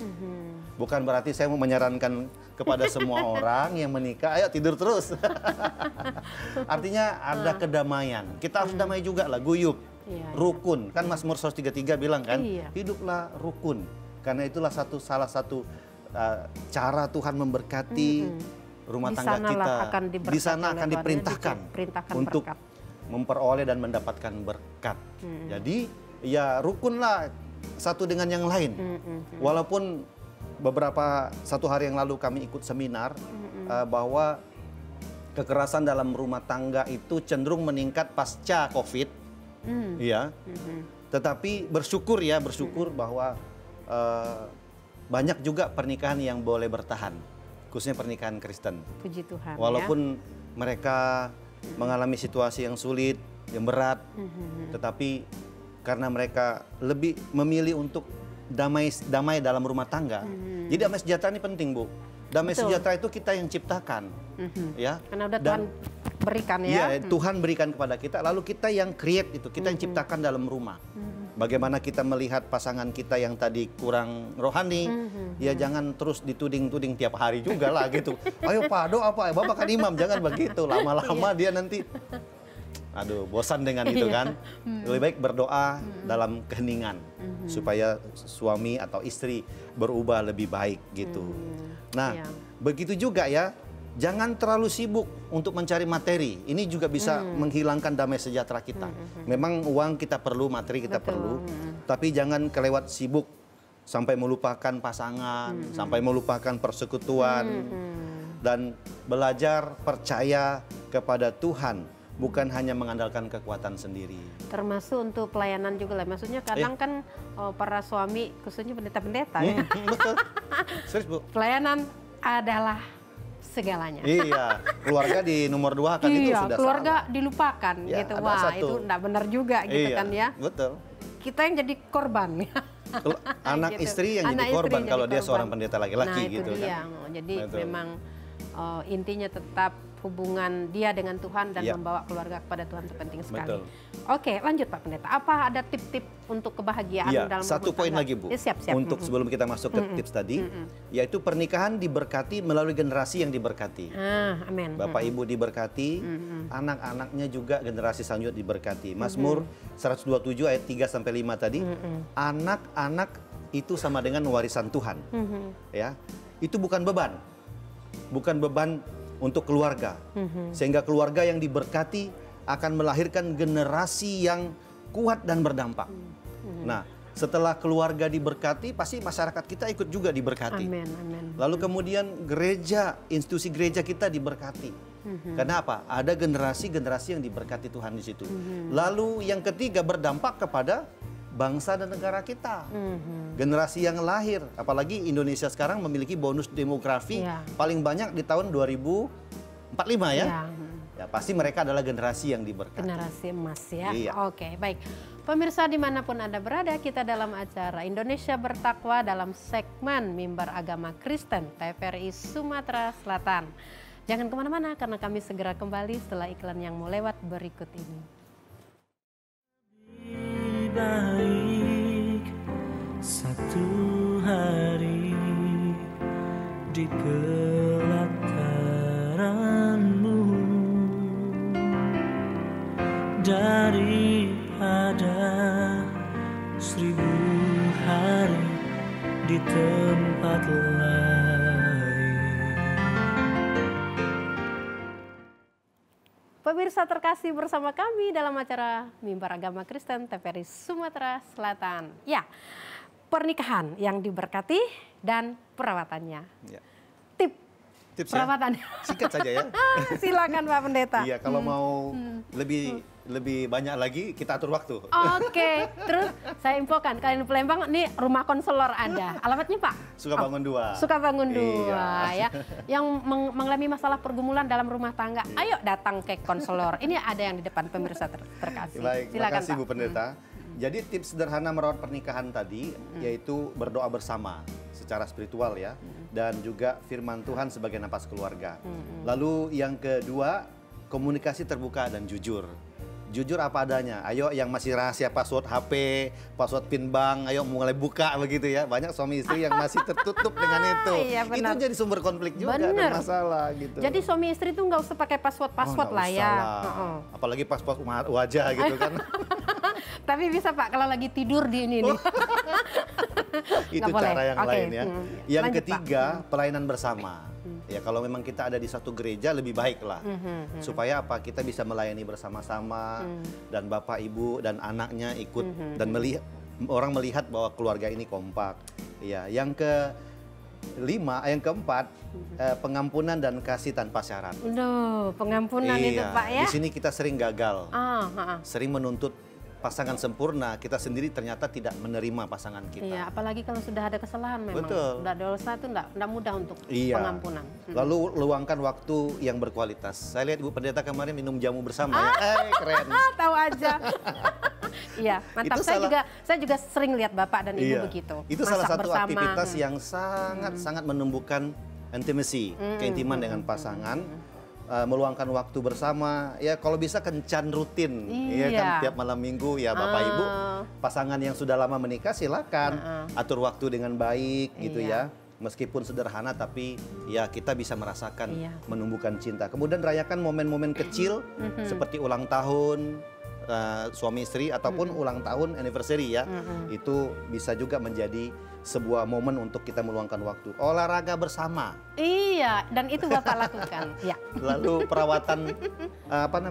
Bukan berarti saya mau menyarankan kepada semua orang yang menikah, ayo tidur terus. Artinya ada kedamaian. Kita harus damai juga lah, guyup, rukun. Kan Mazmur 133 bilang kan, hiduplah rukun. Karena itulah salah satu cara Tuhan memberkati rumah Di tangga sanalah kita. akan diberkati Di sana oleh akan Tuhan, ya, diperintahkan untuk berkat. memperoleh dan mendapatkan berkat. Jadi ya rukunlah satu dengan yang lain. Walaupun satu hari yang lalu kami ikut seminar bahwa kekerasan dalam rumah tangga itu cenderung meningkat pasca COVID, ya. Tetapi bersyukur bahwa banyak juga pernikahan yang boleh bertahan, khususnya pernikahan Kristen. Puji Tuhan. Walaupun mereka mengalami situasi yang sulit, yang berat, tetapi karena mereka lebih memilih untuk damai dalam rumah tangga. Jadi damai sejahtera ini penting, Bu. Damai Betul. sejahtera itu kita yang ciptakan, ya. Karena udah Tuhan berikan ya. Iya, Tuhan berikan kepada kita, lalu kita yang create itu, kita yang ciptakan dalam rumah. Bagaimana kita melihat pasangan kita yang tadi kurang rohani, ya jangan terus dituding-tuding tiap hari juga lah gitu. Ayo Pak, doa Pak, Bapak kan imam, jangan begitu. Lama-lama dia nanti, aduh bosan dengan itu kan. Lebih baik berdoa dalam keheningan, supaya suami atau istri berubah lebih baik gitu. Nah, Iya. begitu juga ya, jangan terlalu sibuk untuk mencari materi. Ini juga bisa menghilangkan damai sejahtera kita. Memang uang kita perlu, materi kita perlu, tapi jangan kelewat sibuk sampai melupakan pasangan, sampai melupakan persekutuan, dan belajar percaya kepada Tuhan, bukan hanya mengandalkan kekuatan sendiri. Termasuk untuk pelayanan juga lah. Maksudnya kadang kan para suami, khususnya pendeta-pendeta ya. Betul. Serius, Bu. Pelayanan adalah segalanya. Iya, keluarga di nomor 2 kan itu Iya, sudah keluarga salah. dilupakan Ya, gitu. ada Wah, satu. itu enggak benar juga gitu Iya, kan ya. betul. Kita yang jadi korban. Anak Gitu. istri yang Anak jadi istri korban yang kalau jadi dia korban. seorang pendeta laki-laki Nah, itu gitu dia. kan. Jadi Betul. memang intinya tetap hubungan dia dengan Tuhan dan Ya. membawa keluarga kepada Tuhan itu penting sekali. Betul. Oke, lanjut Pak Pendeta. Apa ada tip-tip untuk kebahagiaan Iya, dalam satu rumah poin tangga? lagi Bu, Siap. untuk sebelum kita masuk ke tips tadi, yaitu pernikahan diberkati melalui generasi yang diberkati. Amin. Bapak Ibu diberkati, anak-anaknya juga generasi selanjutnya diberkati. Mazmur 127 ayat 3 sampai 5 tadi, anak-anak itu sama dengan warisan Tuhan. Ya. Itu bukan beban. Bukan beban untuk keluarga. Sehingga keluarga yang diberkati akan melahirkan generasi yang kuat dan berdampak. Nah, setelah keluarga diberkati, pasti masyarakat kita ikut juga diberkati. Amin. Lalu kemudian gereja, institusi gereja kita diberkati. Karena apa? Ada generasi-generasi yang diberkati Tuhan di situ. Lalu yang ketiga berdampak kepada bangsa dan negara kita. Generasi yang lahir, apalagi Indonesia sekarang memiliki bonus demografi Iya. paling banyak di tahun 2045 ya. Ya. Ya, pasti mereka adalah generasi yang diberkati. Generasi emas ya. Iya. Oke, baik. Pemirsa dimanapun Anda berada, kita dalam acara Indonesia Bertakwa dalam segmen Mimbar Agama Kristen TVRI Sumatera Selatan. Jangan kemana-mana karena kami segera kembali setelah iklan yang mau lewat berikut ini. Baik satu hari di pelataranmu daripada 1000 hari di tempat lain. Pemirsa terkasih, bersama kami dalam acara Mimbar Agama Kristen TVRI Sumatera Selatan. Ya, pernikahan yang diberkati dan perawatannya. Ya. Tips Tips ya? perawatannya. Singkat saja ya. Silakan Pak Pendeta. Iya, kalau mau lebih banyak lagi kita atur waktu. Oke, terus saya infokan kalian di Palembang, ini rumah konselor Anda. Alamatnya Pak? Sukabangun 2. Sukabangun 2 Iya. ya. Yang mengalami masalah pergumulan dalam rumah tangga, ayo datang ke konselor. Ini ada yang di depan pemirsa terkasih. Baik, terima Silakan kasih Pak. Bu Pendeta. Jadi tips sederhana merawat pernikahan tadi yaitu berdoa bersama secara spiritual ya, dan juga firman Tuhan sebagai napas keluarga. Lalu yang kedua, komunikasi terbuka dan jujur. Jujur apa adanya. Ayo yang masih rahasia password HP, password PIN bank, ayo mulai buka begitu ya. Banyak suami istri yang masih tertutup dengan itu. Iya, benar. Itu jadi sumber konflik juga Benar. dan masalah gitu. Jadi suami istri itu nggak usah pakai password nggak lah ya. usah lah. Apalagi password wajah gitu kan. Tapi bisa Pak kalau lagi tidur di ini nih. Itu Nggak boleh. cara yang Oke, lain ya. Yang Lanjut, Pak. ketiga, pelayanan bersama. Ya kalau memang kita ada di satu gereja lebih baik lah. Supaya apa? Kita bisa melayani bersama-sama dan Bapak Ibu dan anaknya ikut dan orang melihat bahwa keluarga ini kompak. Ya, yang keempat, pengampunan dan kasih tanpa syarat. Duh, pengampunan itu Pak ya. Di sini kita sering gagal. Ah. Sering menuntut pasangan sempurna, kita sendiri ternyata tidak menerima pasangan kita. Iya, apalagi kalau sudah ada kesalahan memang. Betul. Udah dosa itu enggak mudah untuk Iya. pengampunan. Lalu luangkan waktu yang berkualitas. Saya lihat Ibu Pendeta kemarin minum jamu bersama ya. Keren. Tahu aja. Iya, mantap. Itu Saya juga sering lihat Bapak dan Ibu Iya. begitu. Itu salah Masak satu bersama. aktivitas yang sangat menumbuhkan intimacy, keintiman dengan pasangan. Meluangkan waktu bersama, ya kalau bisa kencan rutin, ya kan Iya. tiap malam minggu ya Bapak Ibu, pasangan yang sudah lama menikah silakan atur waktu dengan baik gitu Iya. ya, meskipun sederhana tapi ya kita bisa merasakan Iya. menumbuhkan cinta. Kemudian rayakan momen-momen kecil seperti ulang tahun suami istri ataupun ulang tahun anniversary ya, itu bisa juga menjadi sebuah momen untuk kita meluangkan waktu. Olahraga bersama. Iya, dan itu Bapak lakukan. Ya. Lalu perawatan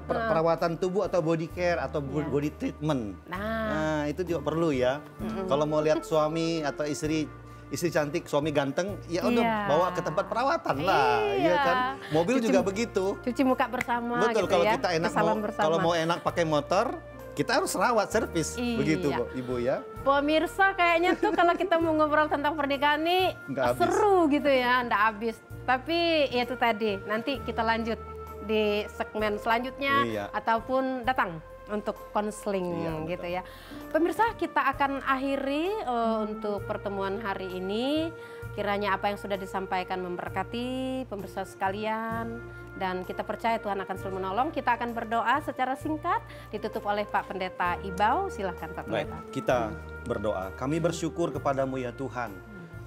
perawatan tubuh atau body care atau body treatment. Nah, itu juga perlu ya. Kalau mau lihat suami atau istri cantik, suami ganteng, ya udah Iya. bawa ke tempat perawatan lah, Iya. ya kan. Mobil juga begitu. Cuci muka bersama Betul, gitu kalau ya. kita enak Kesalan bersama. kalau mau enak pakai motor, kita harus rawat servis, Iya. begitu Ibu ya. Pemirsa kayaknya tuh kalau kita mau ngobrol tentang pernikahan nih Nggak habis. seru gitu ya, nggak habis. Tapi ya itu tadi, nanti kita lanjut di segmen selanjutnya Iya. ataupun datang untuk konseling Iya, gitu ya. Pemirsa, kita akan akhiri untuk pertemuan hari ini. Kiranya apa yang sudah disampaikan memberkati pemirsa sekalian. Dan kita percaya Tuhan akan selalu menolong. Kita akan berdoa secara singkat, ditutup oleh Pak Pendeta Ibau. Silahkan Pak Baik, Pendeta. kita berdoa. Kami bersyukur kepadamu ya Tuhan.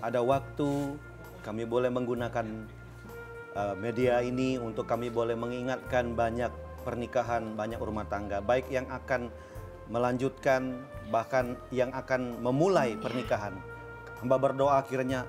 Ada waktu kami boleh menggunakan media ini untuk kami boleh mengingatkan banyak pernikahan, banyak rumah tangga. Baik yang akan melanjutkan, bahkan yang akan memulai pernikahan. Hamba berdoa kiranya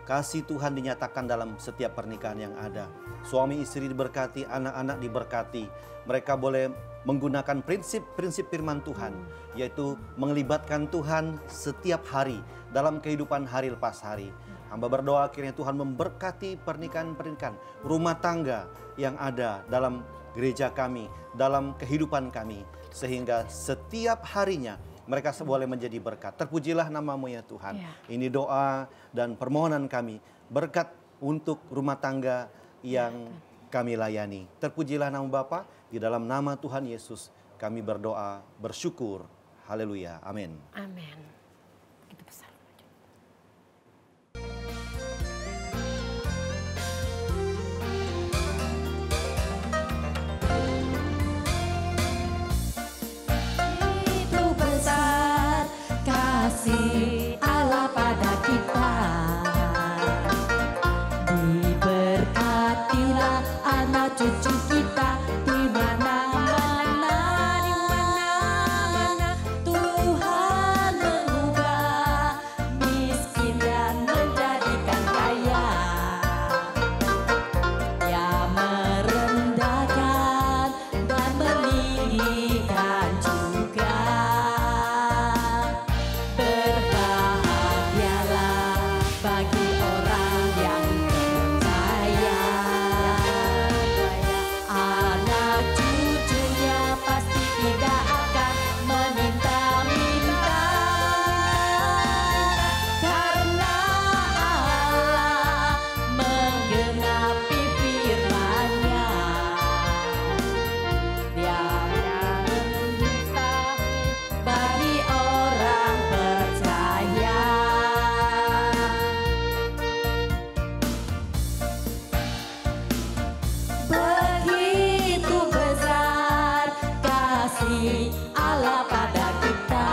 kasih Tuhan dinyatakan dalam setiap pernikahan yang ada. Suami istri diberkati, anak-anak diberkati. Mereka boleh menggunakan prinsip-prinsip firman Tuhan, yaitu melibatkan Tuhan setiap hari dalam kehidupan hari lepas hari. Hamba berdoa kiranya Tuhan memberkati pernikahan-pernikahan, rumah tangga yang ada dalam gereja kami, dalam kehidupan kami. Sehingga setiap harinya mereka boleh menjadi berkat. Terpujilah namamu ya Tuhan. Ya. Ini doa dan permohonan kami. Berkat untuk rumah tangga yang kami layani. Terpujilah nama Bapa, di dalam nama Tuhan Yesus kami berdoa, bersyukur. Haleluya. Amin. Amin. Begitu besar. Itu besar kasih Allah pada kita. Diberkatilah anak cucu kita di mana-mana, di mana-mana. Tuhan mengubah miskin dan menjadikan kaya. Dia merendahkan dan meninggikan juga. Berbahagialah bagi orang yang percaya. Anak cucunya pasti tidak akan meminta-minta. Karena Allah menggenapi firman-Nya. Dia mendusta bagi orang percaya. Begitu besar kasih Allah pada kita.